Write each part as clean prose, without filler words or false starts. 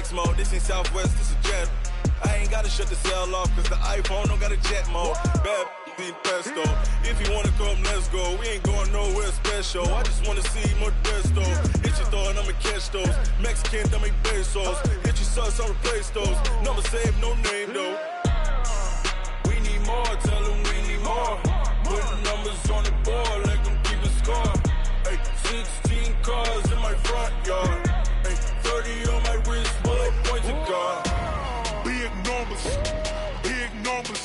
flex mode. This ain't Southwest, this is jet. I ain't gotta shut the cell off, cause the iPhone don't got a jet mode. Bad in pesto. If you wanna come, let's go. We ain't going nowhere special. I just wanna see more desto. Hit your throw and I'ma catch those. Mexican, don't make pesos. Hit your sus, I'll replace those. Number save, no name though. We need more, tell them we need more. Put numbers on the board, let them keep a score. Ay, 16 cars in my front yard. Ay, 30 on my wrist, bullet pointed car. Big numbers, big numbers.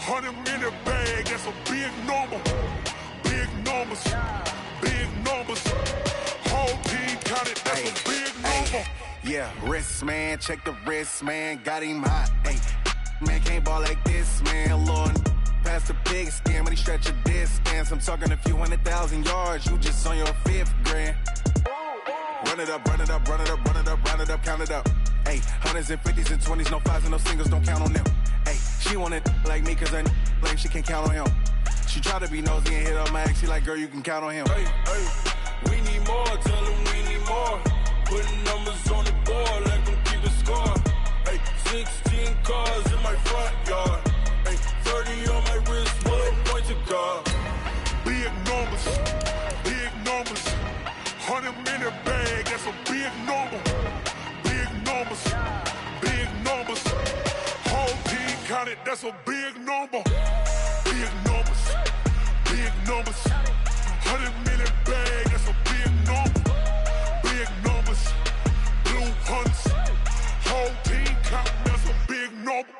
100 in a bag, that's a big number. Big numbers, big numbers. Whole team counted, that's a big number. Yeah, wrist man, check the wrist man, got him hot. Ay, man can't ball like this, man. Lord, past the big skin when he stretch a distance. I'm talking a few 100,000 yards, you just on your 5th grand. Run it up, run it up, run it up, run it up, run it up, count it up. Ay, hundreds and 50s and 20s, no 5s and no singles, don't count on them. Ay, she want it like me cause her blame, she can't count on him. She try to be nosy and hit up my ex, she like, girl, you can count on him. Hey, hey, we need more, tell them we need more. Putting numbers on the board, let them keep a score. Hey, 16 cars in my front yard. Hey, 30 on my wrist, bullet pointed car. Big numbers, big numbers. 100 in a bag, that's a big number. Big numbers, big numbers. Whole team counted, that's a big number. Big numbers, big numbers. 100 in a bag, that's a big number. Big numbers, blue hunts. Whole team counting, that's a big number.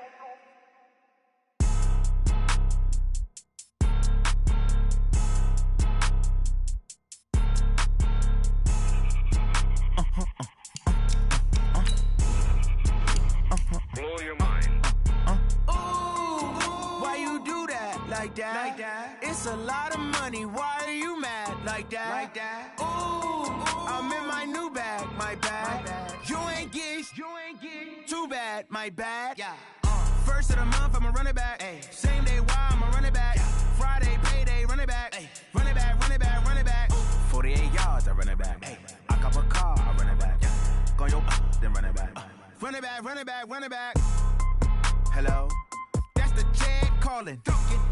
Blow your mind. Ooh, why you do that like that? Like that? It's a lot of money. Why are you mad like that? Like that? Ooh, I'm in my new bag, my bad. You ain't get too bad, my bad. Yeah. First of the month, I'ma run it back. Ay. Same day, why I'ma run it back. Yeah. Friday, payday, run it back. Ay. Run it back, run it back, run it back. 48 yards, I run it back. Ay. I cop a car, I run it back. Yeah. Go your then run it back. Run it back, run it back, run it back. Hello? That's the check calling.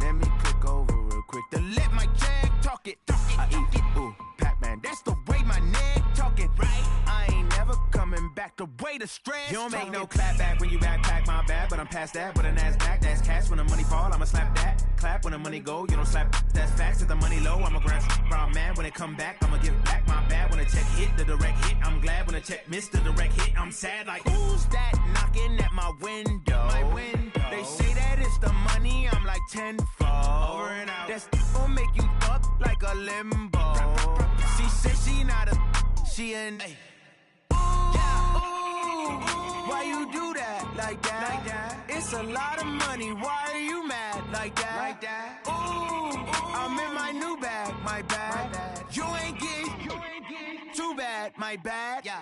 Let me click over real quick to let my check talk it. I eat it, ooh, Pac-Man. That's the way my neck talking. Right? I ain't never coming back the way the stress. You don't make no clap back when you backpack, my bad. But I'm past that with a NASDAQ. That's cash when the money fall, I'ma slap that. Clap when the money go, you don't slap. That's facts. If the money low, I'ma grab brown man. When it come back, I'ma give back my bad. When the check hit, the direct hit. I'm glad when the check missed the direct hit. I'm sad like, who's that knocking at my window? My window. They say that it's the money, I'm like tenfold. Over and out. That's gon' make you up like a limbo. She said she not a, she an. Ay. Why you do that like that? Like that? It's a lot of money. Why are you mad like that? Like that? Ooh, I'm in my new bag, my bad. You ain't get too bad, my bad. Yeah.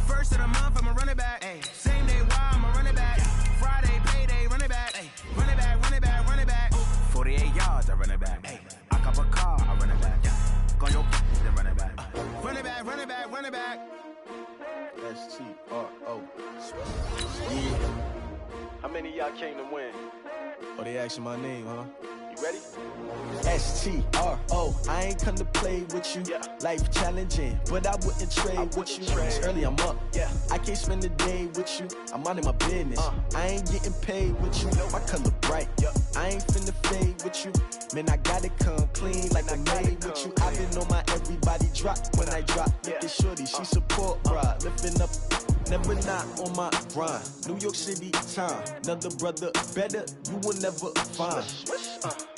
First of the month, I'ma run it back. Ay. Same day, why I'ma run it back. Yeah. Friday, payday, run it back. Ay. Run it back, run it back, run it back. 48 yards, I run it back. Ay. I cop a car, I run it back. Yeah. Go your then run it back. Run it back, run it back, run it back. S-T-R-O. Yeah. How many of y'all came to win? Oh, they asking my name, huh? You ready? S-T-R-O. I ain't come to play with you. Yeah. Life challenging, but I wouldn't trade with you. It's early, I'm up. Yeah. I can't spend the day with you. I'm minding my business. I ain't getting paid with you. My color bright. Yeah. I ain't finna fade with you. Man, I gotta come clean like I made with you. I've been on my everybody drop when I drop. Look at shorty, she support ride. Lifting up, never not on my grind. New York City time. Another brother better, you will never find.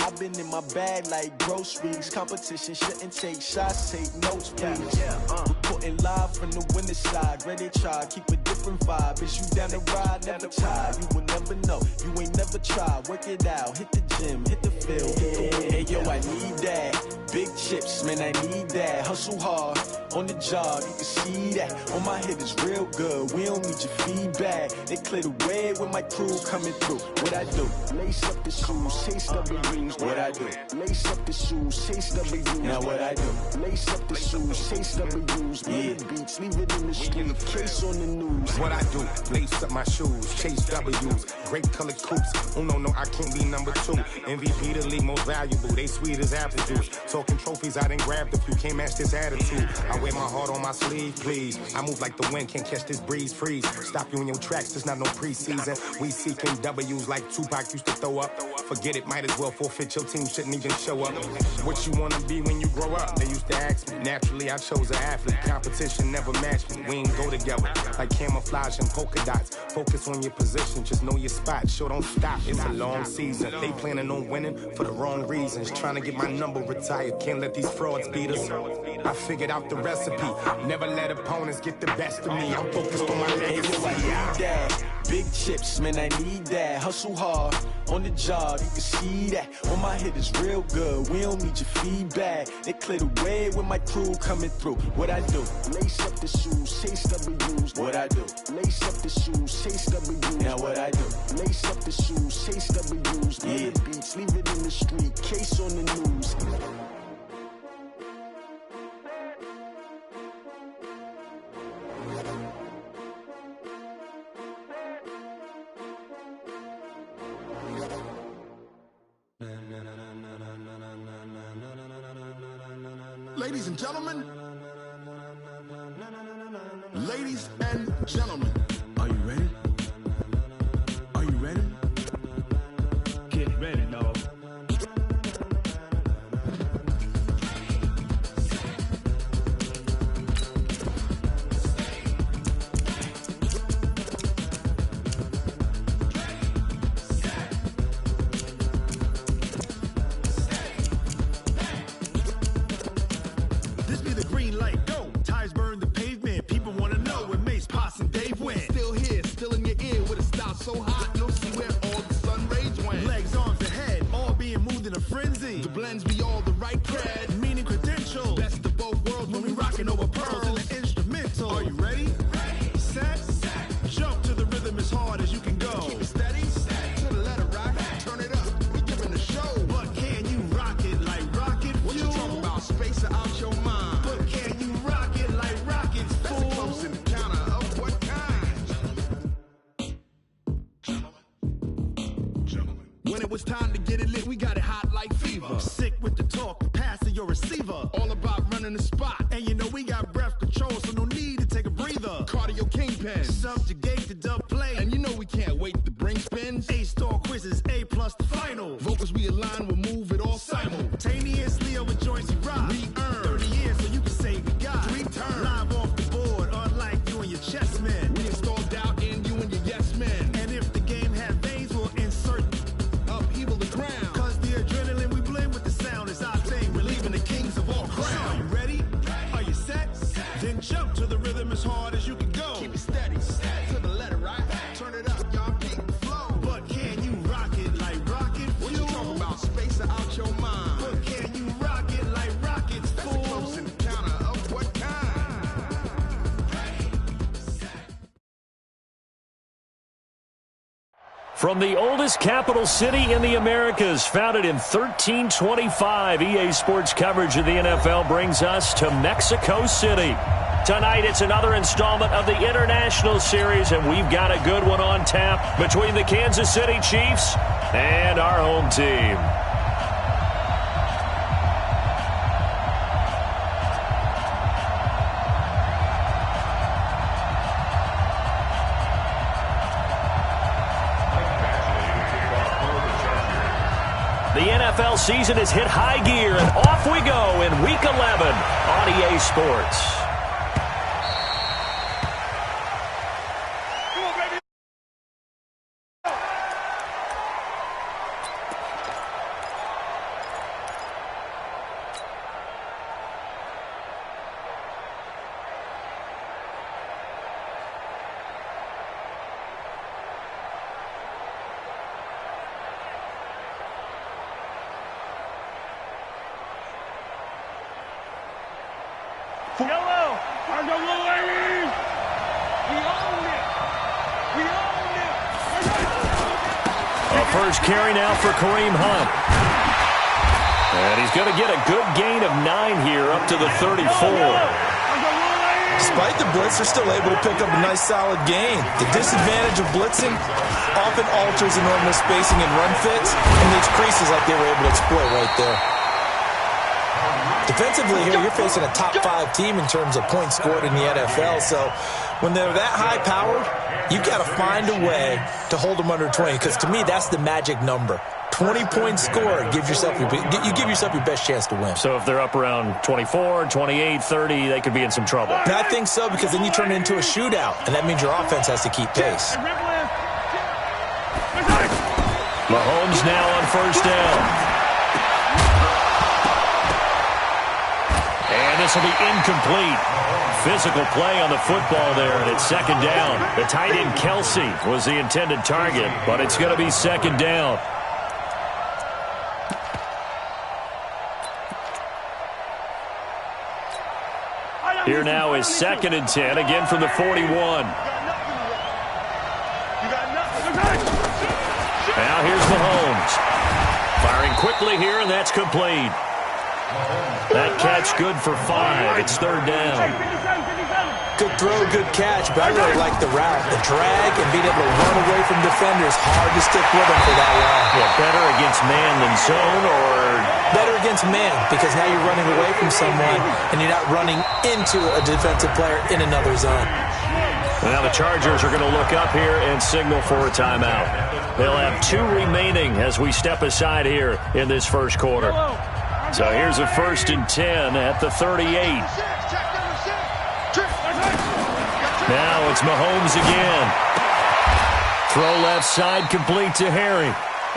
I've been in my bag like groceries. Competition shouldn't take shots, take notes, please. Reporting live from the winter side. Ready to try, keep a different vibe. Is you down the ride, never tired. You will never know, you ain't never tried. Work it out, hit the gym, hit the field. Hey yo, I need that. Big chips, man, I need that. Hustle hard, on the job, you can see that. On my head is real good, we don't need your feedback. They clear the way with my crew coming through. What I do? Lace up the shoes, chase W's. What I do? Lace up the shoes, chase W's. Now what I do? Lace up the shoes, chase W's. Murder beats, leave it in the street. Case on the news. What I do, lace up my shoes, chase W's, grape colored coops. Oh no, I can't be number 2. MVP the league most valuable, they sweet as apple juice. Talking trophies, I didn't grab the few, can't match this attitude. I wear my heart on my sleeve, please. I move like the wind, can't catch this breeze, freeze. Stop you in your tracks, there's not no preseason. We seeking W's like Tupac used to throw up. Forget it, might as well forfeit, your team shouldn't even show up. What you wanna be when you grow up? They used to ask me. Naturally, I chose an athlete. Competition never matched me. We ain't go together like camouflage and polka dots. Focus on your position, just know your spot. Sure, don't stop, it's a long season. They planning on winning for the wrong reasons. Trying to get my number retired, can't let these frauds beat us. I figured out the recipe. Never let opponents get the best of me. I'm focused on my legacy. Big chips, man, I need that. Hustle hard on the job, you can see that. On my hit is real good, we don't need your feedback. They clear the way with my crew coming through. What I do? Lace up the shoes, chase W's. What I do? Lace up the shoes, chase W's. Now what I do? Lace up the shoes, chase W's. Yeah. The beats, leave it in the street, case on the news. Ladies and gentlemen, ladies and gentlemen, are you ready? Are you ready? Get ready, dog. So hot, you'll see where all the sun rays went. Legs, arms, ahead, all being moved in a frenzy. The blends be all the right cred, meaning credentials. Best of both worlds when we rockin' over pearls in the instrumental. Are you ready? Ready, set, jump to the rhythm as hard as you can go. Keep it steady, to the letter right. Turn it up, we giving the show. But can you rock it like rocket fuel? What you talking about? Space or out your mind? But can you rock it like rockets, fool? That's a close encounter of what kind? When it was time to get it lit, we got it hot like fever. Sick with the talk, passing your receiver. All about running the spot. And you know we got breath control, so no need to take a breather. Cardio kingpin. Subjugate the dub play. And you know we can't wait to bring spins. A-star quizzes, A+ the final. Vocals we align, we'll move it all simultaneously over joints we rock. We earn 30 years so you can say we got 3 turns. Live off the board, unlike you and your chess men. We install doubt in you and your yes men. And if the game had veins, we'll insert upheaval the crown. Cause the adrenaline we blend with the sound is our thing. We're leaving the kings of all crowns. Are you ready? Are you set? Then jump to the rhythm as hard as you can go. Keep it steady, to the letter right. Turn it up, y'all peak the flow. But can you rock it like rocket fuel? What you talking about? Space or out your mind? But can you rock it like rockets, fool? That's a close encounter of what kind? From the oldest capital city in the Americas, founded in 1325, EA Sports coverage of the NFL brings us to Mexico City. Tonight, it's another installment of the International Series, and we've got a good one on tap between the Kansas City Chiefs and our home team. The NFL season has hit high gear, and off we go in Week 11 on EA Sports. Yellow, on the ladies. We own it. We own it. A first carry now for Kareem Hunt. And he's going to get a good gain of 9 here up to the 34. Despite the blitz, they're still able to pick up a nice, solid gain. The disadvantage of blitzing often alters the normal spacing and run fits and leaves creases like they were able to exploit right there. Defensively here, you're facing a top 5 team in terms of points scored in the NFL, so when they're that high-powered, you've got to find a way to hold them under 20, because to me, that's the magic number. 20 points scored, you give yourself your best chance to win. So if they're up around 24, 28, 30, they could be in some trouble. And I think so, because then you turn it into a shootout, and that means your offense has to keep pace. Mahomes now on first down. And this will be incomplete. Physical play on the football there, and it's second down. The tight end Kelsey was the intended target, but it's going to be second down. Here now is second and 10, again from the 41. Now here's Mahomes. Firing quickly here, and that's complete. That catch good for 5. It's third down. Good throw, good catch, but I really like the route. The drag and being able to run away from defenders, hard to stick with them for that long. Yeah, better against man than zone, or better against man, because now you're running away from someone and you're not running into a defensive player in another zone. Now the Chargers are going to look up here and signal for a timeout. They'll have 2 remaining as we step aside here in this first quarter. So here's a 1st and 10 at the 38. Now it's Mahomes again. Throw left side, complete to Harry.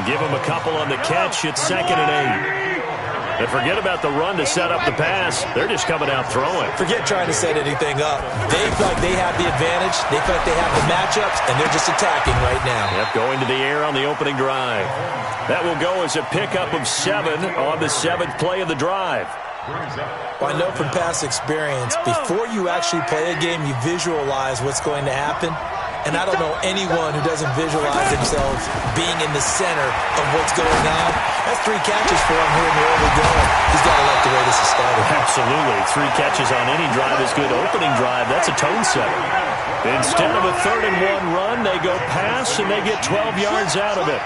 Give him a couple on the catch. It's 2nd and 8. And forget about the run to set up the pass. They're just coming out throwing. Forget trying to set anything up. They feel like they have the advantage. They feel like they have the matchups, and they're just attacking right now. Yep, going to the air on the opening drive. That will go as a pickup of 7 on the 7th play of the drive. Well, I know from past experience, before you actually play a game, you visualize what's going to happen. And I don't know anyone who doesn't visualize themselves being in the center of what's going on. That's 3 catches for him here in the early going. He's got to like the way this is started. Absolutely. 3 catches on any drive is good. Opening drive, that's a tone setter. Instead of a 3rd and 1 run, they go pass, and they get 12 yards out of it.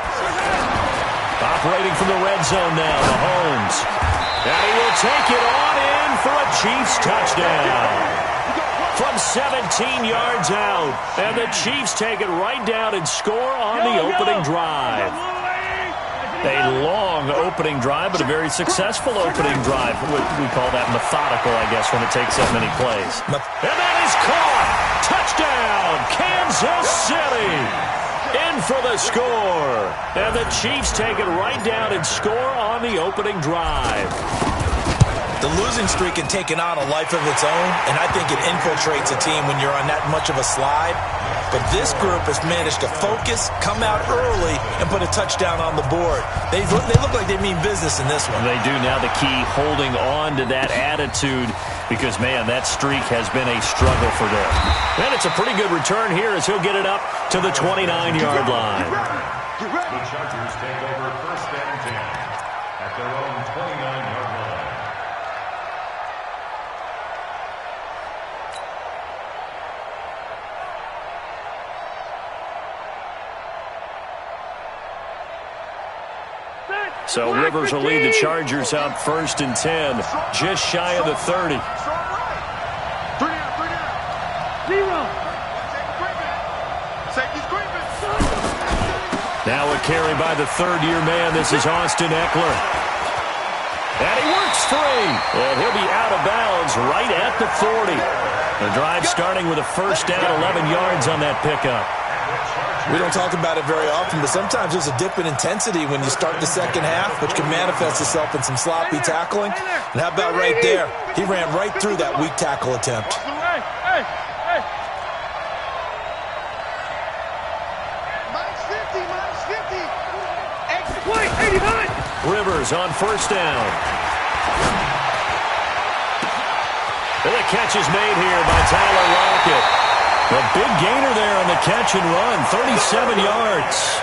Operating from the red zone now, Mahomes. And he will take it on in for a Chiefs touchdown. From 17 yards out. And the Chiefs take it right down and score on the opening drive. A long opening drive, but a very successful opening drive. We call that methodical, I guess, when it takes that many plays. And that is caught. Touchdown, Kansas City. In for the score. And the Chiefs take it right down and score on the opening drive. The losing streak had taken on a life of its own, and I think it infiltrates a team when you're on that much of a slide. But this group has managed to focus, come out early, and put a touchdown on the board. They look like they mean business in this one. They do. Now the key, holding on to that attitude, because, man, that streak has been a struggle for them. And it's a pretty good return here as he'll get it up to the 29-yard line. The Chargers take over 1st and 10 at their own 29-yard line. So Rivers will lead the Chargers up 1st and 10, just shy of the 30. Now a carry by the 3rd-year man. This is Austin Eckler. And he works free. And he'll be out of bounds right at the 40. The drive starting with a 1st down, 11 yards on that pickup. We don't talk about it very often, but sometimes there's a dip in intensity when you start the second half, which can manifest itself in some sloppy tackling. And how about right there? He ran right through that weak tackle attempt. Rivers on 1st down. And the catch is made here by Tyler Lockett. A big gainer there on the catch and run, 37 yards.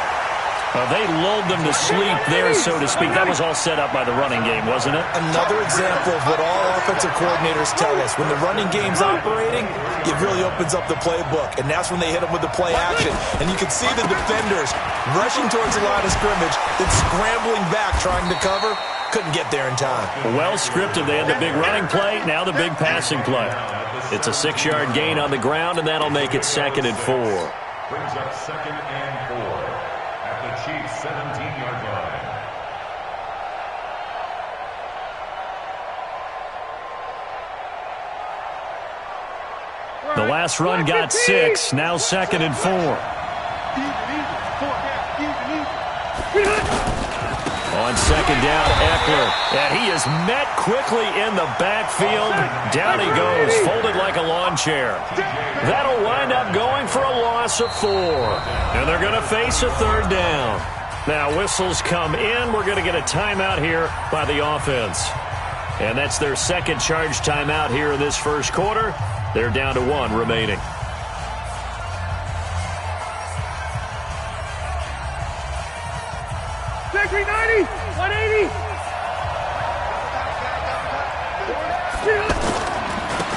They lulled them to sleep there, so to speak. That was all set up by the running game, wasn't it? Another example of what all offensive coordinators tell us. When the running game's operating, it really opens up the playbook. And that's when they hit them with the play action. And you can see the defenders rushing towards the line of scrimmage, then scrambling back, trying to cover. Couldn't get there in time. Well scripted. They had the big running play, now the big passing play. It's a 6-yard gain on the ground, and that'll make it 2nd and 4. Brings up 2nd and 4 at the Chiefs' 17-yard line. The last run got 6. Now 2nd and 4. On 2nd down, Eckler. And he is met quickly in the backfield. Down he goes, folded like a lawn chair. That'll wind up going for a loss of 4. And they're going to face a 3rd down. Now whistles come in. We're going to get a timeout here by the offense. And that's their 2nd charge timeout here in this first quarter. They're down to 1 remaining.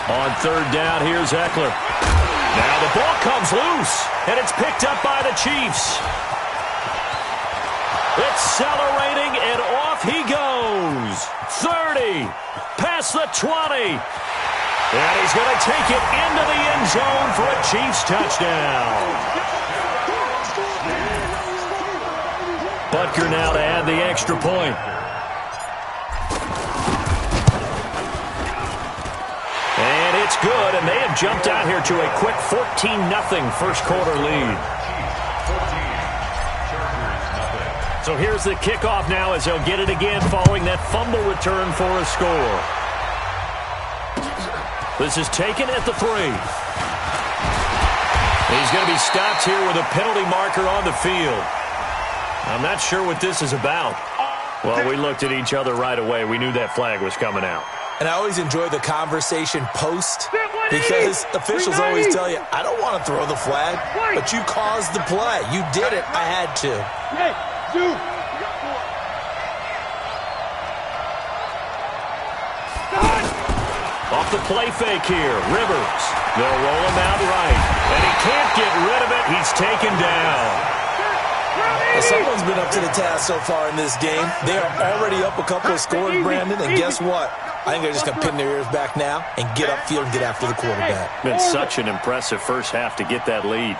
On 3rd down, here's Eckler. Now the ball comes loose, and it's picked up by the Chiefs. Accelerating, and off he goes. 30, past the 20. And he's going to take it into the end zone for a Chiefs touchdown. Butker now to add the extra point. And it's good, and they have jumped out here to a quick 14-0 first quarter lead. So here's the kickoff now as they'll get it again following that fumble return for a score. This is taken at the 3. He's going to be stopped here with a penalty marker on the field. I'm not sure what this is about. Well, we looked at each other right away. We knew that flag was coming out. And I always enjoy the conversation post because officials always tell you, I don't want to throw the flag, but you caused the play. You did it. I had to. Off the play fake here, Rivers. They'll roll him out right, and he can't get rid of it. He's taken down. Well, someone's been up to the task so far in this game. They are already up a couple of scores, Brandon, and guess what? I think they're just going to pin their ears back now and get upfield and get after the quarterback. Been such an impressive first half to get that lead.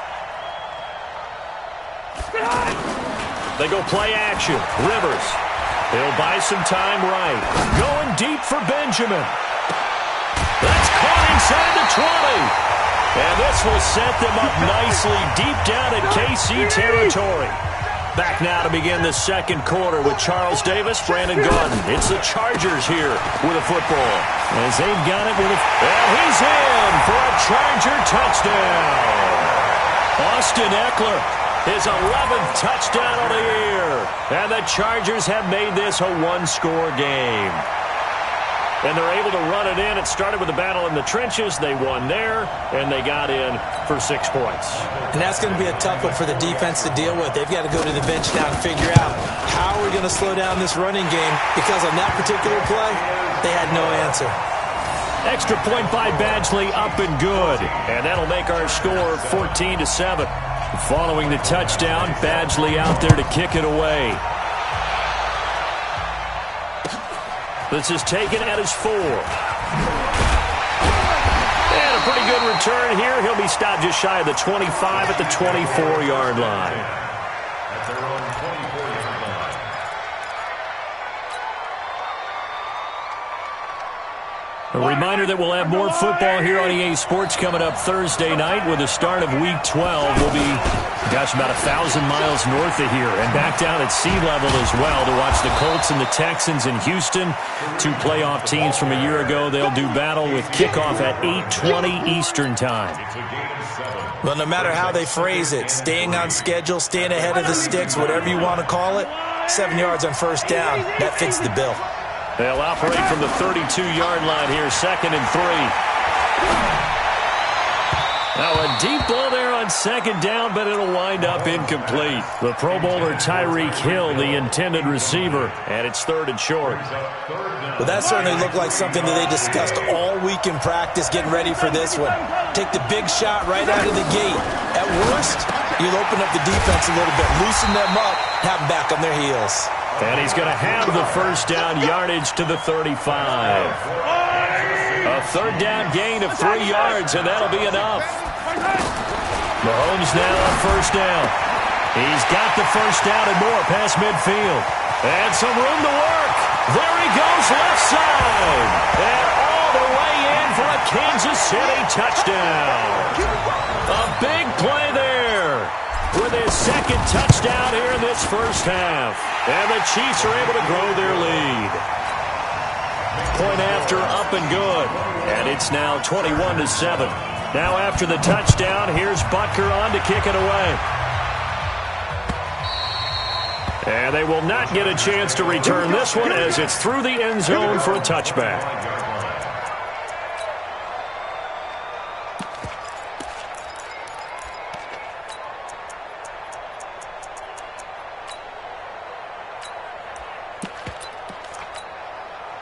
They go play action. Rivers. He'll buy some time right. Going deep for Benjamin. That's caught inside the 20. And this will set them up nicely deep down at KC territory. Back now to begin the second quarter with Charles Davis, Brandon Gaudin. It's the Chargers here with a football. As they've got it with a... And he's in for a Charger touchdown. Austin Eckler, his 11th touchdown of the year. And the Chargers have made this a one-score game. And they're able to run it in. It started with a battle in the trenches. They won there, and they got in for 6 points. And that's going to be a tough one for the defense to deal with. They've got to go to the bench now and figure out how are we going to slow down this running game, because on that particular play, they had no answer. Extra point by Badgley, up and good. And that'll make our score 14-7. Following the touchdown, Badgley out there to kick it away. This is taken at his 4. And a pretty good return here. He'll be stopped just shy of the 25 at the 24-yard line. At their own 24-yard line. A reminder that we'll have more football here on EA Sports coming up Thursday night with the start of Week 12. We'll be, about 1,000 miles north of here and back down at sea level as well to watch the Colts and the Texans in Houston. 2 playoff teams from a year ago. They'll do battle with kickoff at 8:20 Eastern Time. Well, no matter how they phrase it, staying on schedule, staying ahead of the sticks, whatever you want to call it, 7 yards on first down, that fits the bill. They'll operate from the 32-yard line here, 2nd and 3. Now a deep ball there on second down, but it'll wind up incomplete. The Pro Bowler Tyreek Hill, the intended receiver, and it's 3rd and short. Well, that certainly looked like something that they discussed all week in practice, getting ready for this one. Take the big shot right out of the gate. At worst, you'll open up the defense a little bit, loosen them up, have them back on their heels. And he's going to have the first down yardage to the 35. A 3rd down gain of 3 yards, and that'll be enough. Mahomes now on 1st down. He's got the 1st down and more past midfield. And some room to work. There he goes left side. And all the way in for a Kansas City touchdown. A big play there with his 2nd touchdown here in this first half. And the Chiefs are able to grow their lead. Point after up and good. And it's now 21-7. Now after the touchdown, here's Butker on to kick it away. And they will not get a chance to return this one as it's through the end zone for a touchback.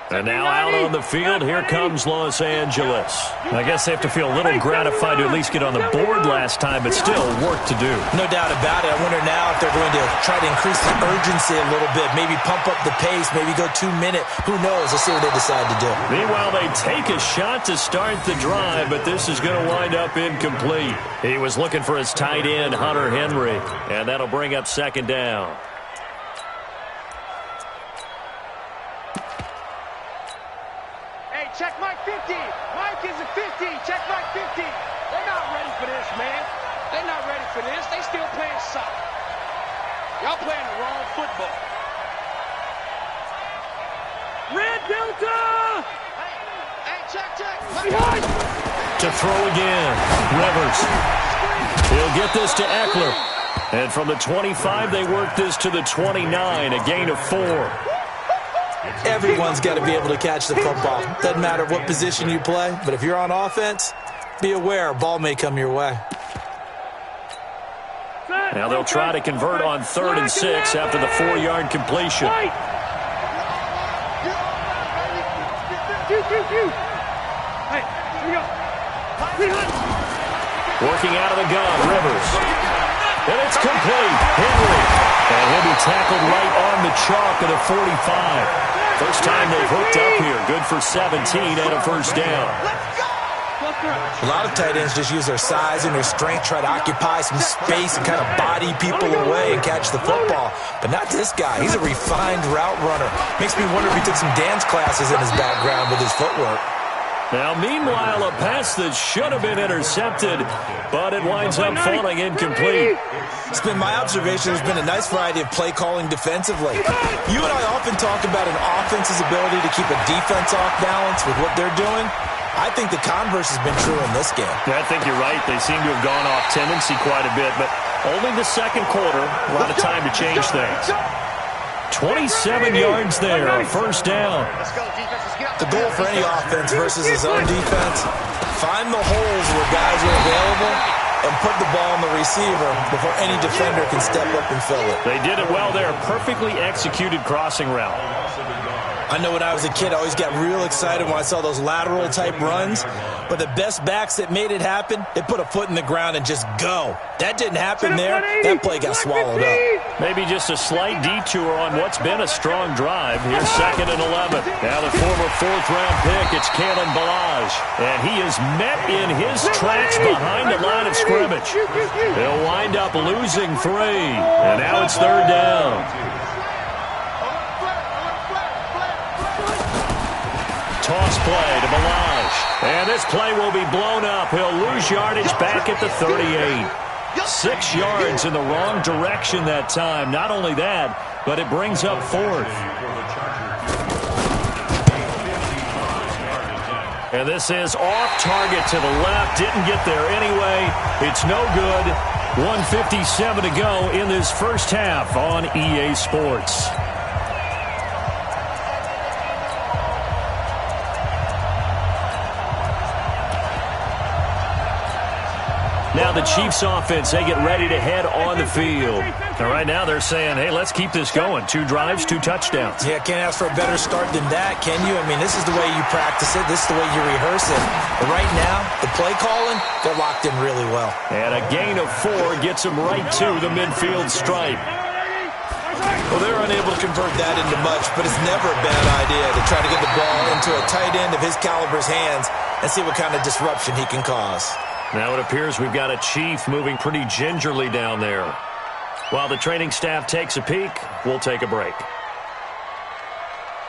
And now out on the field, here comes Los Angeles. I guess they have to feel a little gratified to at least get on the board last time, but still work to do. No doubt about it. I wonder now if they're going to try to increase the urgency a little bit, maybe pump up the pace, maybe go 2-minute. Who knows? Let's see what they decide to do. Meanwhile, they take a shot to start the drive, but this is going to wind up incomplete. He was looking for his tight end, Hunter Henry, and that'll bring up 2nd down. Check Mike 50. Mike is a 50. Check Mike 50. They're not ready for this, man. They're not ready for this. They still playing soccer. Y'all playing the wrong football. Red Delta! Hey, check. To throw again. Rivers. He'll get this to Eckler. And from the 25, they work this to the 29, a gain of 4. Everyone's got to be able to catch the football. Doesn't matter what position you play, but if you're on offense, be aware a ball may come your way. Now they'll try to convert on 3rd and 6 after the 4-yard completion. Working out of the gun, Rivers. And it's complete. Henry. And he'll be tackled right on the chalk of the 45. First time they've hooked up here. Good for 17 and a first down. A lot of tight ends just use their size and their strength, try to occupy some space and kind of body people away and catch the football. But not this guy. He's a refined route runner. Makes me wonder if he took some dance classes in his background with his footwork. Now, meanwhile, a pass that should have been intercepted, but it winds up falling incomplete. It's been my observation there's been a nice variety of play calling defensively. You and I often talk about an offense's ability to keep a defense off balance with what they're doing. I think the converse has been true in this game. Yeah, I think you're right. They seem to have gone off tendency quite a bit, but only the 2nd quarter, a lot of time to change things. 27 yards there, a first down. The goal for any offense versus his own defense, find the holes where guys are available and put the ball on the receiver before any defender can step up and fill it. They did it well there. Perfectly executed crossing route. I know when I was a kid, I always got real excited when I saw those lateral-type runs. But the best backs that made it happen, they put a foot in the ground and just go. That didn't happen there. That play got swallowed up. Maybe just a slight detour on what's been a strong drive. Here's 2nd and 11. Now the former 4th-round pick, it's Kalen Ballage. And he is met in his tracks behind the line of scrimmage. They'll wind up losing 3. And now it's 3rd down. Toss play to Ballage. And this play will be blown up. He'll lose yardage back at the 38. 6 yards in the wrong direction that time. Not only that, but it brings up 4th. And this is off target to the left. Didn't get there anyway. It's no good. 1:57 to go in this first half on EA Sports. now the Chiefs offense, they get ready to head on the field. And right now they're saying, hey, let's keep this going. 2 drives, 2 touchdowns. Yeah, can't ask for a better start than that, can you? I mean, this is the way you practice it. This is the way you rehearse it. But right now, the play calling, they're locked in really well. And a gain of 4 gets them right to the midfield stripe. Well, they're unable to convert that into much, but it's never a bad idea to try to get the ball into a tight end of his caliber's hands and see what kind of disruption he can cause. Now it appears we've got a Chief moving pretty gingerly down there. While the training staff takes a peek, we'll take a break.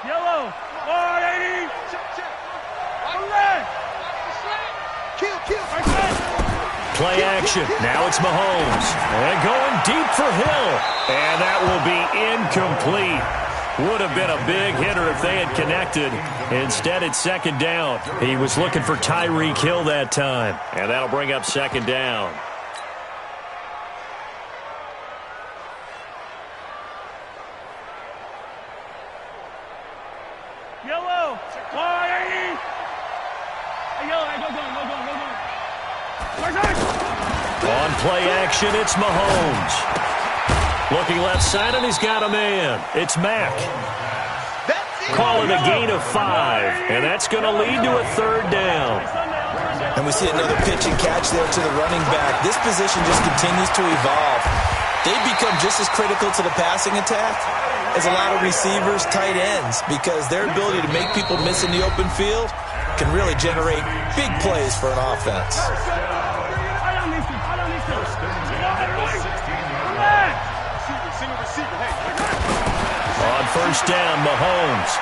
Yellow, 480. Play action. Now it's Mahomes. And going deep for Hill. And that will be incomplete. Would have been a big hitter if they had connected. Instead, it's second down. He was looking for Tyreek Hill that time. And that'll bring up second down. Yellow, 180. On play action, it's Mahomes. Looking left side, and he's got a man. It's Mack. Call it a gain of 5, and that's going to lead to a third down. And we see another pitch and catch there to the running back. This position just continues to evolve. They've become just as critical to the passing attack as a lot of receivers, tight ends, because their ability to make people miss in the open field can really generate big plays for an offense. On first down, Mahomes.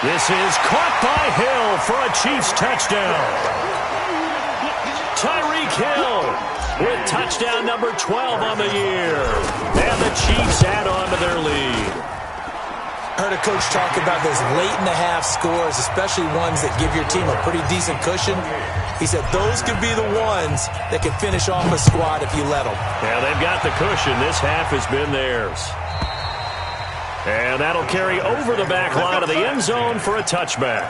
This is caught by Hill for a Chiefs touchdown. Tyreek Hill with touchdown number 12 on the year. And the Chiefs add on to their lead. Heard a coach talk about those late-in-the-half scores, especially ones that give your team a pretty decent cushion. He said those could be the ones that can finish off a squad if you let them. Yeah, they've got the cushion. This half has been theirs. And that'll carry over the back line of the end zone for a touchback.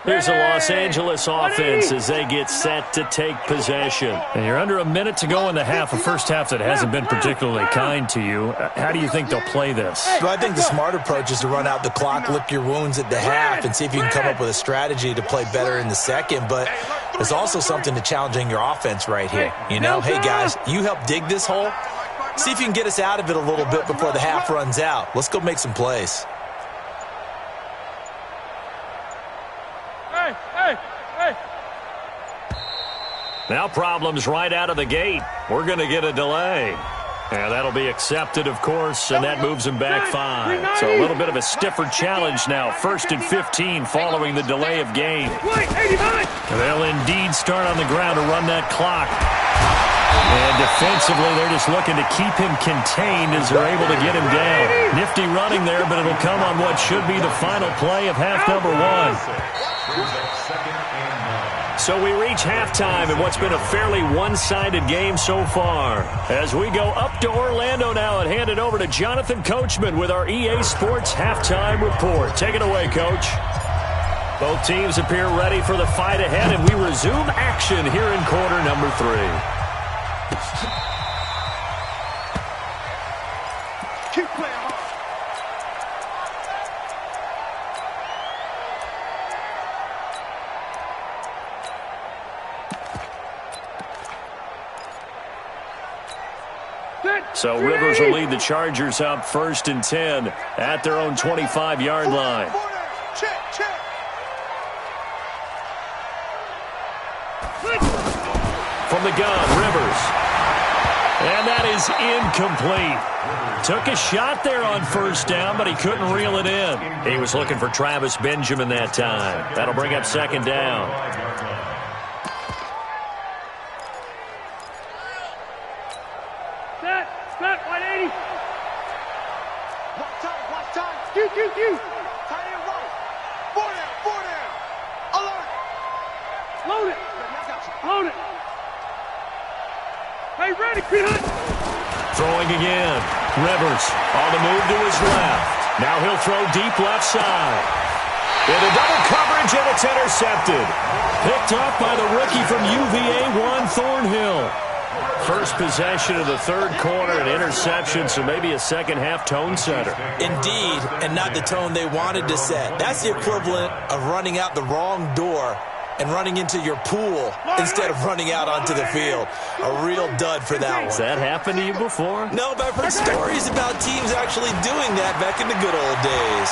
Here's the Los Angeles offense as they get set to take possession. And you're under a minute to go in the half, a first half that hasn't been particularly kind to you. How do you think they'll play this? Well, I think the smart approach is to run out the clock, lick your wounds at the half, and see if you can come up with a strategy to play better in the second. But there's also something to challenging your offense right here. You know, hey, guys, you help dig this hole. See if you can get us out of it a little bit before the half runs out. Let's go make some plays. Now problems right out of the gate. We're going to get a delay. And that'll be accepted, of course, and that moves them back 5. So a little bit of a stiffer challenge now. 1st and 15 following the delay of game. They'll indeed start on the ground to run that clock. And defensively, they're just looking to keep him contained as they're able to get him down. Nifty running there, but it'll come on what should be the final play of half number 1. So we reach halftime in what's been a fairly one-sided game so far. As we go up to Orlando now and hand it over to Jonathan Coachman with our EA Sports Halftime Report. Take it away, Coach. Both teams appear ready for the fight ahead, and we resume action here in quarter number 3. Keep playing hard. So Rivers will lead the Chargers up 1st and 10 at their own 25-yard line. From the gun, Rivers. And that is incomplete. Took a shot there on first down, but he couldn't reel it in. He was looking for Travis Benjamin that time. That'll bring up second down. Set, 180. Watch time. You. Tight end right. 4 down. Alert. Load it. Load it. Hey, ready, Pete Hunt. Throwing again. Rivers on the move to his left. Now he'll throw deep left side. Into double coverage, and it's intercepted. Picked up by the rookie from UVA, Juan Thornhill. First possession of the third quarter, an interception, so maybe a second-half tone setter. Indeed, and not the tone they wanted to set. That's the equivalent of running out the wrong door and running into your pool instead of running out onto the field. A real dud for that one. Has that happened to you before? No, but I've heard stories about teams actually doing that back in the good old days.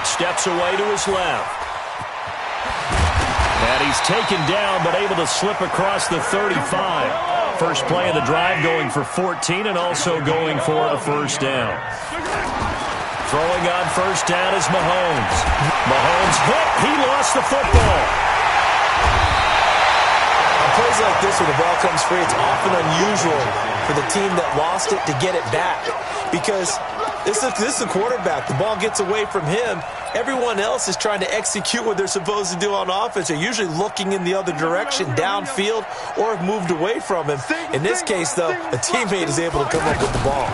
Steps away to his left. And he's taken down, but able to slip across the 35. First play of the drive going for 14 and also going for a first down. Throwing on first down is Mahomes. Mahomes hit. He lost the football. On plays like this where the ball comes free, it's often unusual for the team that lost it to get it back. Because this is the quarterback. The ball gets away from him. Everyone else is trying to execute what they're supposed to do on offense. They're usually looking in the other direction, downfield, or have moved away from him. In this case, though, a teammate is able to come up with the ball.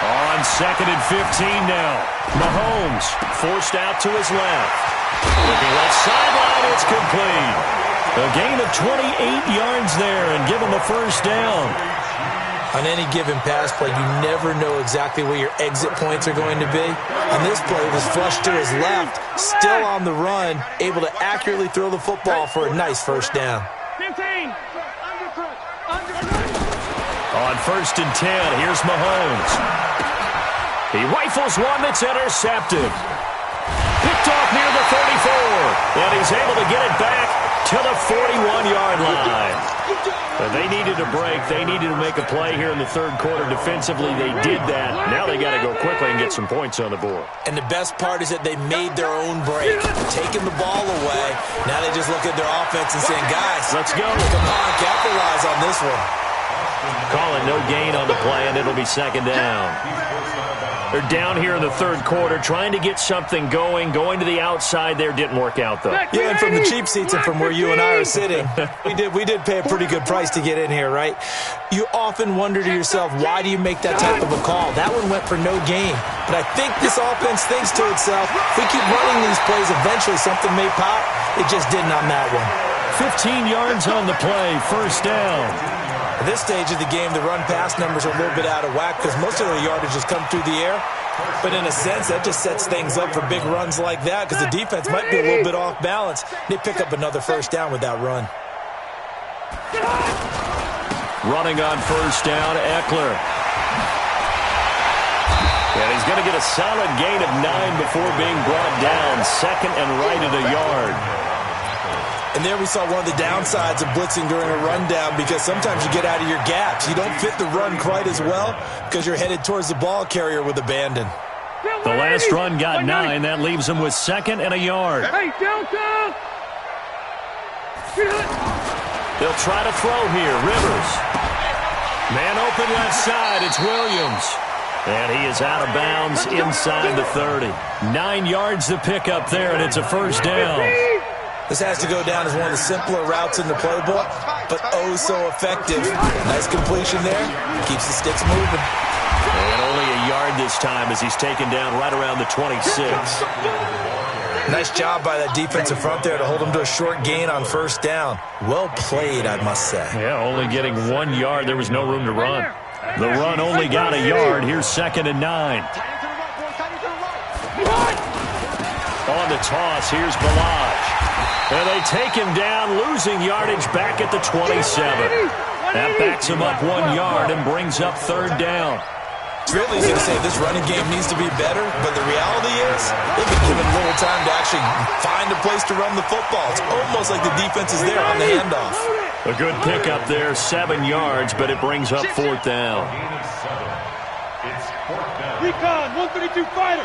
On 2nd and 15 now. Mahomes forced out to his left. Looking left sideline, it's complete. A gain of 28 yards there and give him the first down. On any given pass play, you never know exactly where your exit points are going to be. On this play, it was flushed to his left, still on the run, able to accurately throw the football for a nice first down. 15. On 1st and 10, here's Mahomes. He rifles one that's intercepted. Picked off near the 34, and he's able to get it back to the 41-yard line. But they needed a break. They needed to make a play here in the third quarter. Defensively, they did that. Now they got to go quickly and get some points on the board. And the best part is that they made their own break, taking the ball away. Now they just look at their offense and saying, guys, let's go. Come on, capitalize on this one. Call it no gain on the play, and it'll be second down. They're down here in the third quarter, trying to get something going. Going to the outside there didn't work out, though. Yeah, and from the cheap seats and from where you and I are sitting, we did pay a pretty good price to get in here, right? You often wonder to yourself, why do you make that type of a call? That one went for no gain. But I think this offense thinks to itself, if we keep running these plays, eventually something may pop. It just didn't on that one. 15 yards on the play, first down. At this stage of the game, the run-pass numbers are a little bit out of whack because most of the yardage has come through the air. But in a sense, that just sets things up for big runs like that because the defense might be a little bit off balance. They pick up another first down with that run. Running on first down, Eckler. And he's going to get a solid gain of 9 before being brought down. Second and right at a yard. And there we saw one of the downsides of blitzing during a rundown because sometimes you get out of your gaps. You don't fit the run quite as well because you're headed towards the ball carrier with abandon. The last run got 9. That leaves him with second and a yard. Hey, Delta! They'll try to throw here. Rivers. Man open left side. It's Williams. And he is out of bounds inside the 30. 9 yards to pick up there, and it's a first down. This has to go down as one of the simpler routes in the playbook, but oh so effective. Nice completion there. Keeps the sticks moving. And only a yard this time as he's taken down right around the 26. Nice job by that defensive front there to hold him to a short gain on first down. Well played, I must say. Yeah, only getting 1 yard. There was no room to run. The run only got a yard. Here's second and 9. On the toss, here's Balaj. And they take him down, losing yardage back at the 27. That backs him up 1 yard and brings up third down. It's real easy to say this running game needs to be better, but the reality is they've been given little time to actually find a place to run the football. It's almost like the defense is there on the handoff. A good pickup there, 7 yards, but it brings up fourth down. Recon, 132 fighter.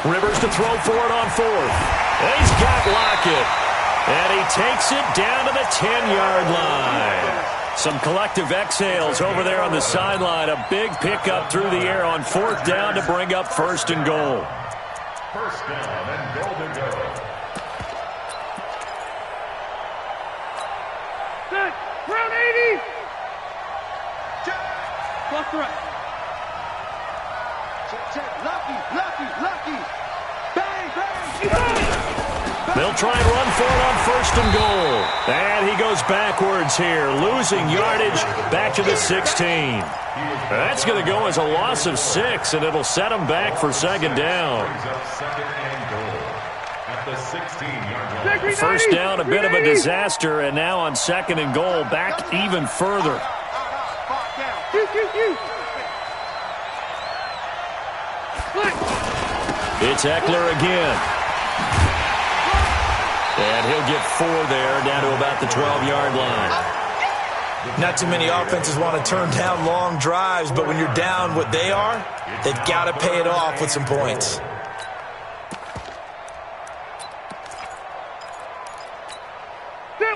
Rivers to throw for it on fourth. And he's got Lockett. And he takes it down to the 10-yard line. Some collective exhales over there on the sideline. A big pickup through the air on fourth down to bring up first and goal. First down and goal to go. Set. Round 80. Left to right. Check. Lucky. Bang, bang. They'll try and run for it on 1st and goal. And he goes backwards here, losing yardage back to the 16. That's going to go as a loss of 6, and it'll set him back for 2nd down. First down, a bit of a disaster, and now on 2nd and goal, back even further. It's Eckler again. And he'll get 4 there, down to about the 12-yard line. Not too many offenses want to turn down long drives, but when you're down what they are, they've got to pay it off with some points.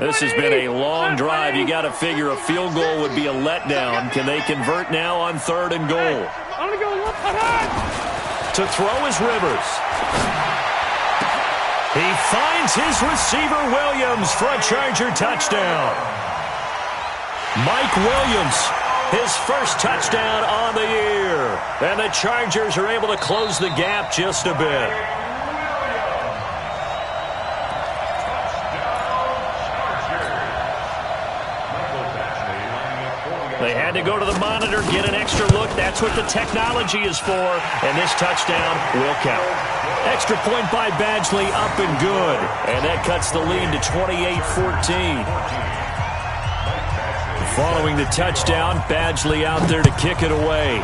This has been a long drive. You got to figure a field goal would be a letdown. Can they convert now on 3rd and goal? To throw is Rivers. He finds his receiver Williams for a Charger touchdown. Mike Williams, his first touchdown on the year. And the Chargers are able to close the gap just a bit. They had to go to the monitor, get an extra look. That's what the technology is for. And this touchdown will count. Extra point by Badgley, up and good. And that cuts the lead to 28-14. Following the touchdown, Badgley out there to kick it away.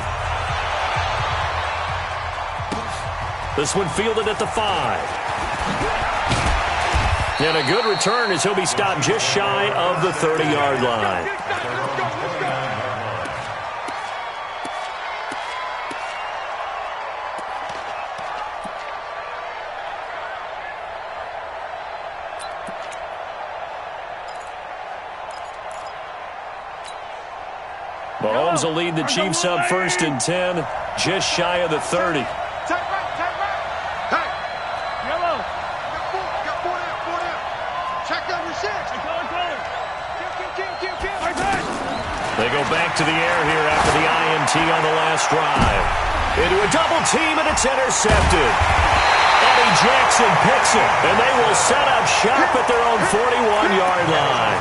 This one fielded at the 5. And a good return as he'll be stopped just shy of the 30-yard line. Mahomes will lead the Chiefs up 1st and 10, just shy of the 30. Hey, yellow. Got 4 down. Check number 6. They go back to the air here after the INT on the last drive. Into a double team, and it's intercepted. Eddie Jackson picks it, and they will set up shop at their own 41-yard line.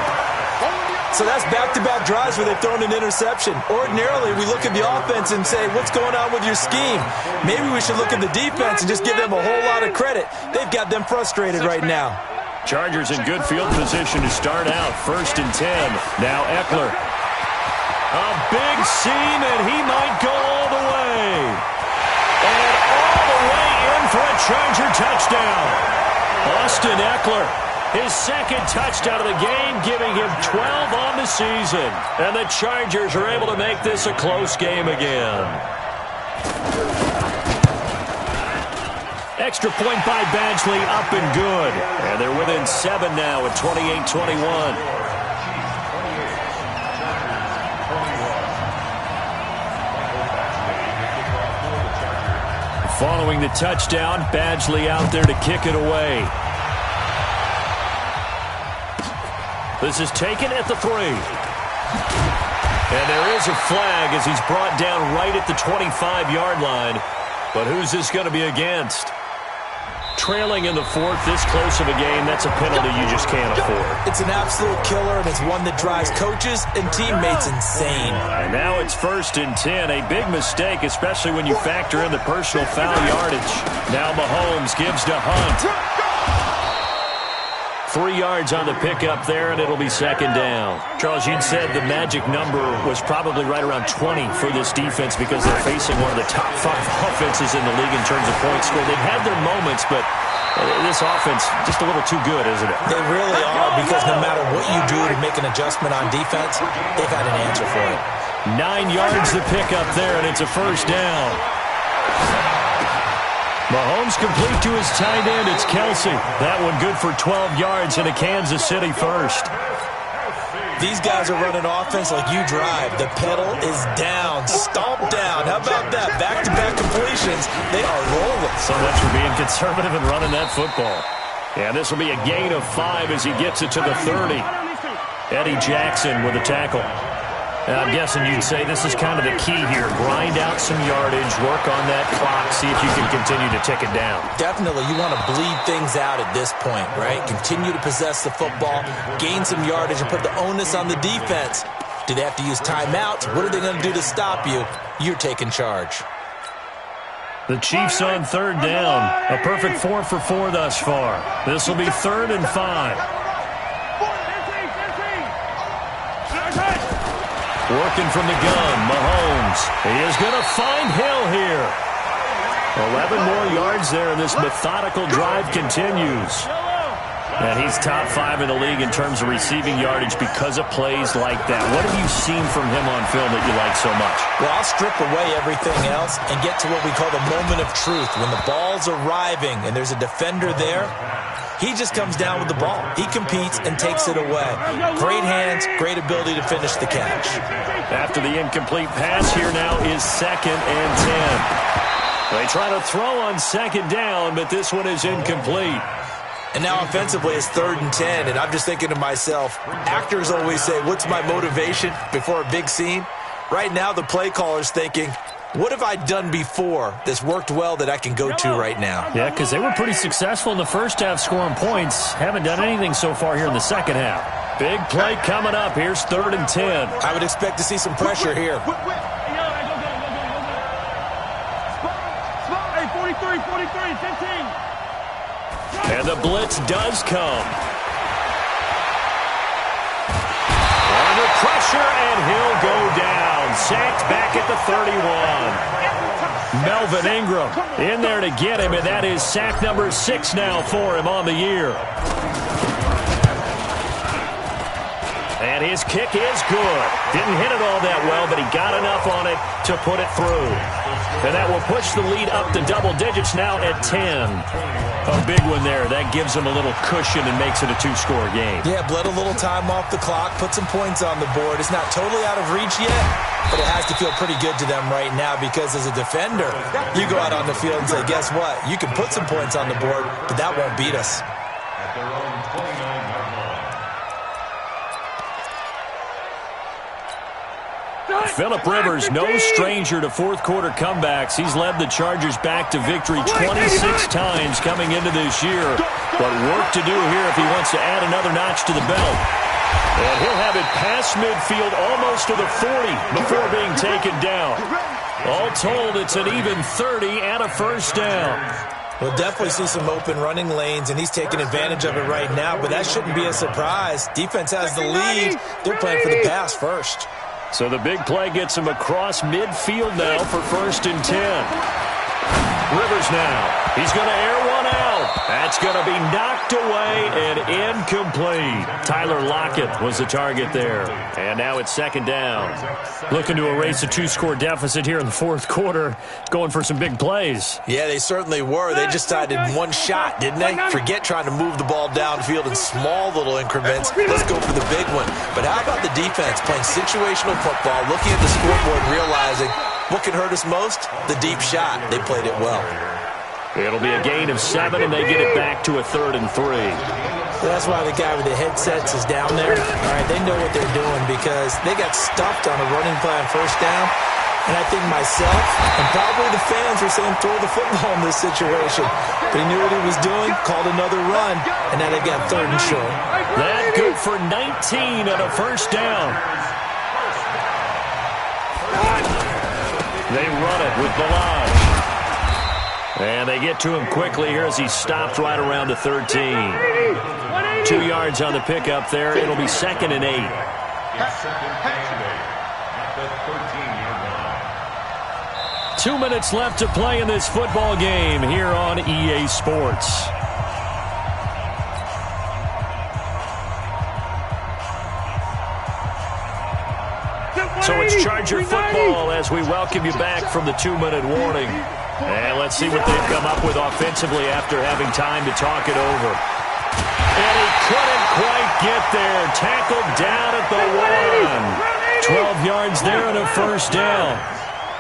So that's back-to-back drives where they've thrown an interception. Ordinarily, we look at the offense and say, what's going on with your scheme? Maybe we should look at the defense and just give them a whole lot of credit. They've got them frustrated right now. Chargers in good field position to start out. 1st and 10. Now Eckler. A big seam, and he might go all the way. And all the way in for a Charger touchdown. Austin Eckler. His 2nd touchdown of the game, giving him 12 on the season. And the Chargers are able to make this a close game again. Extra point by Badgley, up and good. And they're within 7 now at 28-21. Following the touchdown, Badgley out there to kick it away. This is taken at the 3. And there is a flag as he's brought down right at the 25-yard line. But who's this going to be against? Trailing in the 4th, this close of a game, that's a penalty you just can't afford. It's an absolute killer, and it's one that drives coaches and teammates insane. And now it's 1st and 10. A big mistake, especially when you factor in the personal foul yardage. Now Mahomes gives to Hunt. 3 yards on the pickup there, and it'll be 2nd down. Charles, you'd said the magic number was probably right around 20 for this defense because they're facing one of the top 5 offenses in the league in terms of points scored. They've had their moments, but this offense just a little too good, isn't it? They really are, because no matter what you do to make an adjustment on defense, they've got an answer for it. 9 yards to pick up there, and it's a 1st down. Mahomes complete to his tight end. It's Kelsey. That one good for 12 yards and a Kansas City first. These guys are running offense like you drive. The pedal is down, stomp down. How about that? Back-to-back completions. They are rolling. So much for being conservative and running that football. And this will be a gain of 5 as he gets it to the 30. Eddie Jackson with a tackle. I'm guessing you'd say this is kind of the key here. Grind out some yardage, work on that clock, see if you can continue to tick it down. Definitely. You want to bleed things out at this point, right? Continue to possess the football, gain some yardage, and put the onus on the defense. Do they have to use timeouts? What are they going to do to stop you? You're taking charge. The Chiefs on third down. A perfect 4 for 4 thus far. This will be 3rd and 5. Working from the gun, Mahomes. He is going to find Hill here. 11 more yards there, and this methodical drive continues. And he's top 5 in the league in terms of receiving yardage because of plays like that. What have you seen from him on film that you like so much? Well, I'll strip away everything else and get to what we call the moment of truth. When the ball's arriving and there's a defender there, he just comes down with the ball. He competes and takes it away. Great hands, great ability to finish the catch. After the incomplete pass, here now is 2nd and 10. They try to throw on 2nd down, but this one is incomplete. And now offensively it's 3rd and 10, and I'm just thinking to myself, actors always say, what's my motivation before a big scene? Right now the play caller's thinking, what have I done before that's worked well that I can go to right now? Yeah, because they were pretty successful in the first half scoring points. Haven't done anything so far here in the second half. Big play coming up. Here's 3rd and 10. I would expect to see some pressure here. Hey, 43, 15. And the blitz does come. Under pressure, and he'll go down. Sacked back at the 31. Melvin Ingram in there to get him, and that is sack number 6 now for him on the year. And his kick is good. Didn't hit it all that well, but he got enough on it to put it through. And that will push the lead up to double digits now at 10. A big one there. That gives them a little cushion and makes it a 2-score game. Yeah, bled a little time off the clock, put some points on the board. It's not totally out of reach yet, but it has to feel pretty good to them right now because as a defender, you go out on the field and say, guess what? You can put some points on the board, but that won't beat us. At their own 29-yard line. Phillip Rivers, no stranger to fourth-quarter comebacks. He's led the Chargers back to victory 26 times coming into this year. But work to do here if he wants to add another notch to the belt. And he'll have it past midfield almost to the 40 before being taken down. All told, it's an even 30 and a first down. We'll definitely see some open running lanes, and he's taking advantage of it right now, but that shouldn't be a surprise. Defense has the lead. They're playing for the pass first. So the big play gets him across midfield now for 1st and 10. Rivers now. He's going to air one out. That's going to be knocked away and incomplete. Tyler Lockett was the target there. And now it's 2nd down. Looking to erase a 2-score deficit here in the fourth quarter. Going for some big plays. Yeah, they certainly were. They just decided one shot, didn't they? Forget trying to move the ball downfield in small little increments. Let's go for the big one. But how about the defense playing situational football, looking at the scoreboard, realizing what can hurt us most? The deep shot. They played it well. It'll be a gain of 7, and they get it back to a 3rd and 3. That's why the guy with the headsets is down there. All right, they know what they're doing because they got stuffed on a running play on 1st down. And I think myself and probably the fans were saying throw the football in this situation. But he knew what he was doing, called another run, and now they got 3rd and short. That good for 19 and a first down. They run it with Balaj. And they get to him quickly here as he stopped right around the 13. 2 yards on the pickup there. It'll be 2nd and 8. It's 2nd and 8 at the 13-yard line. 2 minutes left to play in this football game here on EA Sports. So it's Charger football as we welcome you back from the 2-minute warning. And let's see what they've come up with offensively after having time to talk it over. And he couldn't quite get there. Tackled down at the 1. 12 yards there and a first down.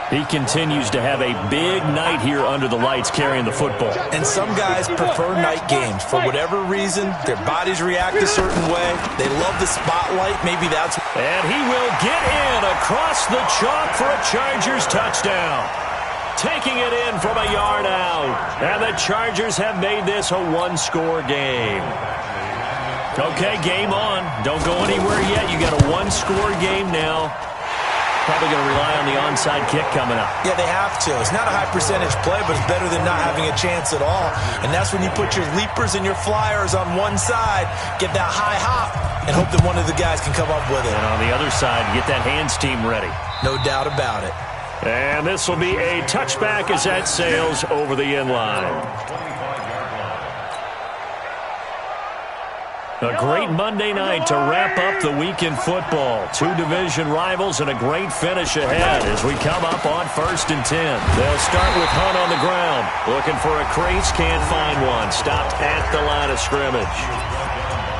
He continues to have a big night here under the lights carrying the football. And some guys prefer night games. For whatever reason, their bodies react a certain way. They love the spotlight. Maybe that's... And he will get in across the chalk for a Chargers touchdown. Taking it in from a yard out. And the Chargers have made this a one-score game. Okay, game on. Don't go anywhere yet. You got a one-score game now. Probably going to rely on the onside kick coming up. Yeah, they have to. It's not a high percentage play, but it's better than not having a chance at all. And that's when you put your leapers and your flyers on one side, get that high hop, and hope that one of the guys can come up with it. And on the other side, get that hands team ready. No doubt about it. And this will be a touchback as that sails over the end line. A great Monday night to wrap up the week in football. Two division rivals and a great finish ahead as we come up on 1st and 10. They'll start with Hunt on the ground. Looking for a crease, can't find one. Stopped at the line of scrimmage.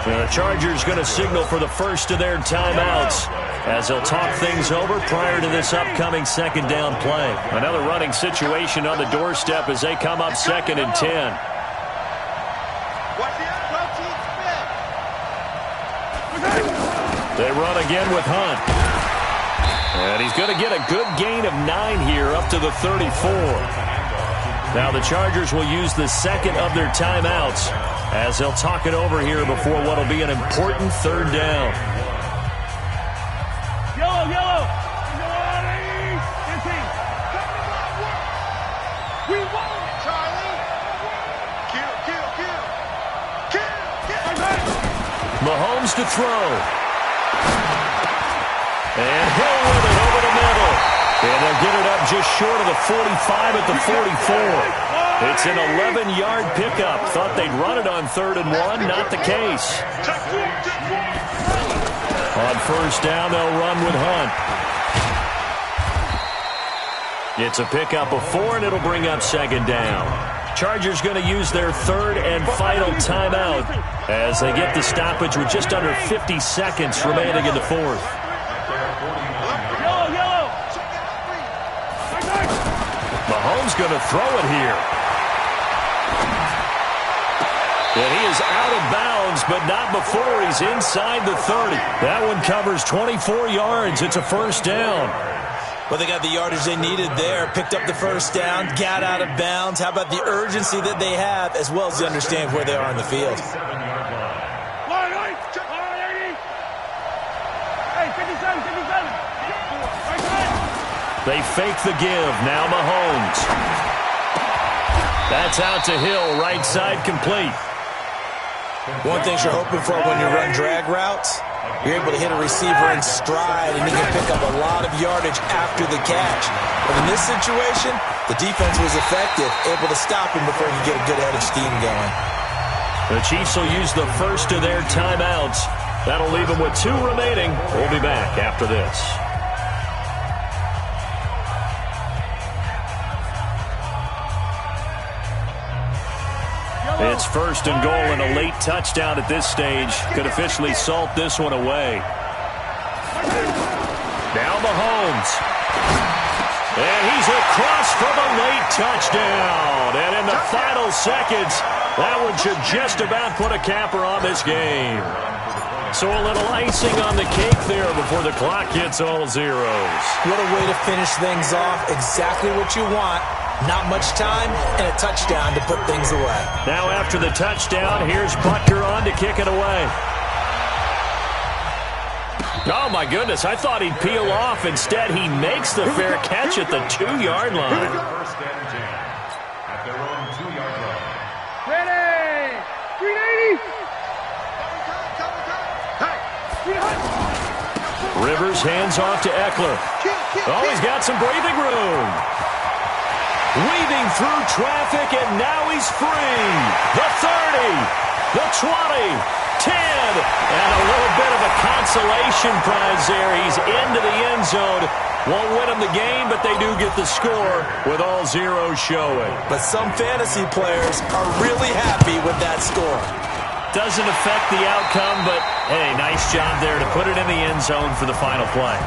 The Chargers going to signal for the first of their timeouts as they'll talk things over prior to this upcoming second down play. Another running situation on the doorstep as they come up 2nd and 10. They run again with Hunt. And he's going to get a good gain of 9 here up to the 34. Now the Chargers will use the second of their timeouts as they'll talk it over here before what will be an important 3rd down. Yellow. We want it, Charlie. Kill. Mahomes to throw. And Hill with it over the middle. And they'll get it up just short of the 45 at the 44. It's an 11-yard pickup. Thought they'd run it on 3rd and 1. Not the case. On 1st down, they'll run with Hunt. It's a pickup of 4, and it'll bring up 2nd down. Chargers going to use their 3rd and final timeout as they get the stoppage with just under 50 seconds remaining in the 4th. Mahomes going to throw it here. And he is out of bounds, but not before he's inside the 30. That one covers 24 yards. It's a 1st down. Well, they got the yardage they needed there, picked up the 1st down, got out of bounds. How about the urgency that they have, as well as the understanding where they are in the field? They fake the give. Now Mahomes. That's out to Hill, right side complete. One thing you're hoping for when you run drag routes, you're able to hit a receiver in stride, and he can pick up a lot of yardage after the catch. But in this situation, the defense was effective, able to stop him before he could get a good head of steam going. The Chiefs will use the first of their timeouts. That'll leave them with 2 remaining. We'll be back after this. It's 1st and goal, and a late touchdown at this stage could officially salt this one away. Now Mahomes. And he's across for the late touchdown. And in the final seconds, that one should just about put a capper on this game. So a little icing on the cake there before the clock hits all zeros. What a way to finish things off. Exactly what you want. Not much time and a touchdown to put things away. Now after the touchdown, here's Butker on to kick it away. Oh, my goodness. I thought he'd peel off. Instead, he makes the fair catch at the 2-yard line. 1st and 10 at their own 2-yard line. Ready! 380! Rivers hands off to Eckler. Oh, he's got some breathing room. Weaving through traffic, and now he's free. The 30, the 20, 10, and a little bit of a consolation prize there. He's into the end zone. Won't win them the game, but they do get the score with all zeros showing. But some fantasy players are really happy with that score. Doesn't affect the outcome, but, hey, nice job there to put it in the end zone for the final play.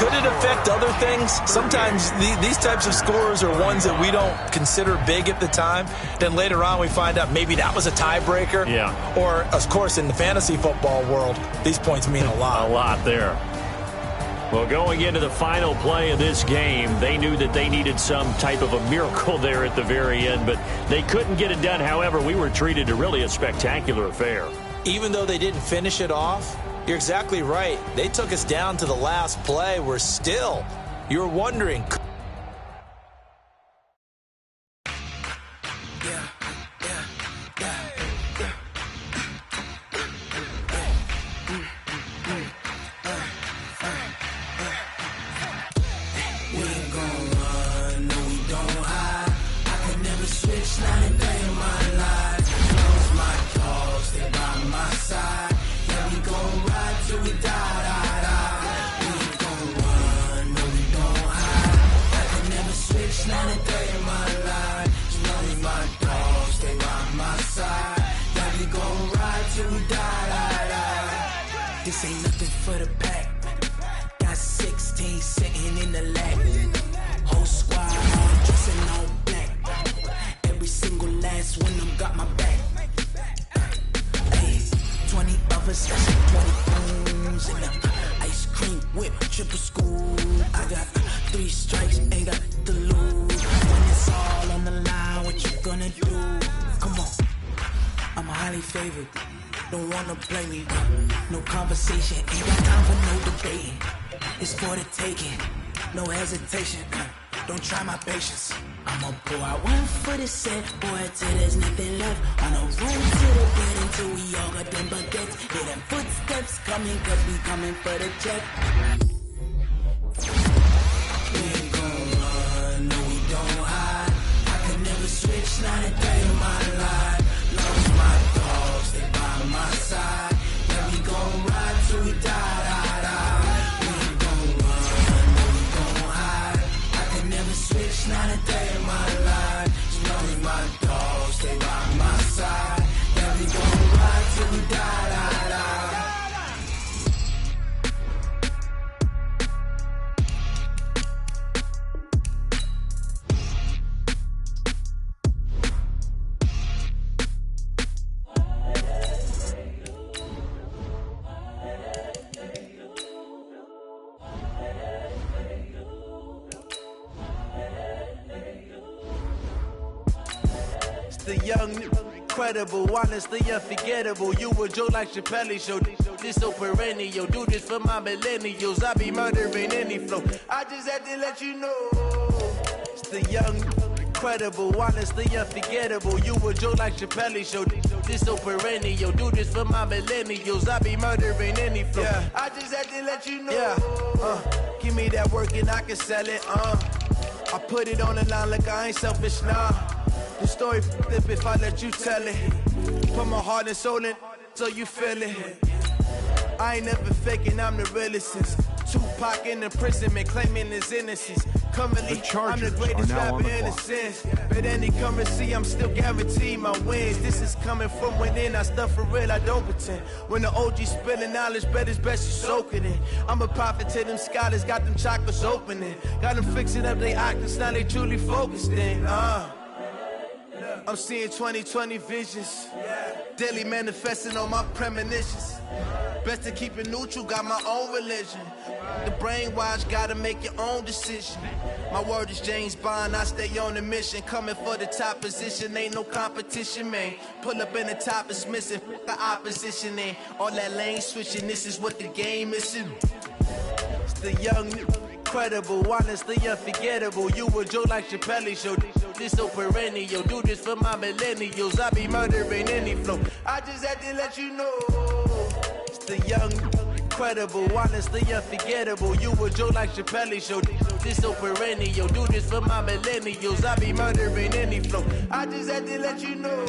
Could it affect other things? Sometimes these types of scores are ones that we don't consider big at the time. Then later on we find out maybe that was a tiebreaker. Yeah. Or, of course, in the fantasy football world, these points mean a lot. A lot there. Well, going into the final play of this game, they knew that they needed some type of a miracle there at the very end, but they couldn't get it done. However, we were treated to really a spectacular affair. Even though they didn't finish it off, you're exactly right. They took us down to the last play. We're still, you're wondering. This ain't nothing for the pack. Got 16 sitting in the lap. Whole squad all dressing all black. Every single last one of them got my back. Hey, 20 of us, that's 20 booms in the ice cream whip, triple scoop. I got 3 strikes, ain't got the lose. When it's all on the line, what you gonna do? Come on, I'm highly favored. Don't wanna play me, no conversation, ain't got time for no debating. It's for the taking, no hesitation. Don't try my patience. I'ma pour out one for the set, boy, till there's nothing left. On a road to the bed until we all got them baguettes. Hear them footsteps coming, cause we coming for the check. We ain't gon' run, no we don't hide. I could never switch, not a day in my life. Long as my dogs, they by my side. Yeah, we gon' ride till we die, die, die. We ain't gon' run, no we don't hide. I could never switch, not a day in my life. As long as my dogs, they by my side. Yeah, we gon' ride till we die, die, die. The young, incredible, honestly unforgettable. You a Joe like Chappelle show. This so perennial. Do this for my millennials. I be murdering any flow. I just had to let you know. It's the young, incredible, honestly unforgettable. You a Joe like Chappelle show. This so perennial. Do this for my millennials. I be murdering any flow. Yeah. I just had to let you know. Yeah. Give me that work and I can sell it. I put it on the line like I ain't selfish, nah. The story flip if I let you tell it. Put my heart and soul in so you feel it. I ain't never faking, I'm the realest since Tupac in the imprisonment claiming his innocence. Currently, I'm the greatest rapper in a sense. But any currency, I'm still guaranteed my wins. This is coming from within, I stuff for real, I don't pretend. When the OG spilling knowledge, bet it's best you soak it in. I'm a prophet to them scholars, got them chakras opening. Got them fixing up they octaves, now they truly focused in. I'm seeing 2020 visions, daily manifesting on my premonitions. Best to keep it neutral, got my own religion. The brainwash, gotta make your own decision. My word is James Bond, I stay on a mission. Coming for the top position, ain't no competition, man. Pull up in the top, it's missing, the opposition in. All that lane switching, this is what the game is. It's the young, incredible, honestly unforgettable. You a Joe like Chappelle show. This so perennial. Do this for my millennials. I be murdering any flow. I just had to let you know. It's the young, incredible, honestly unforgettable. You a Joe like Chappelle show. This so perennial. Do this for my millennials. I be murdering any flow. I just had to let you know.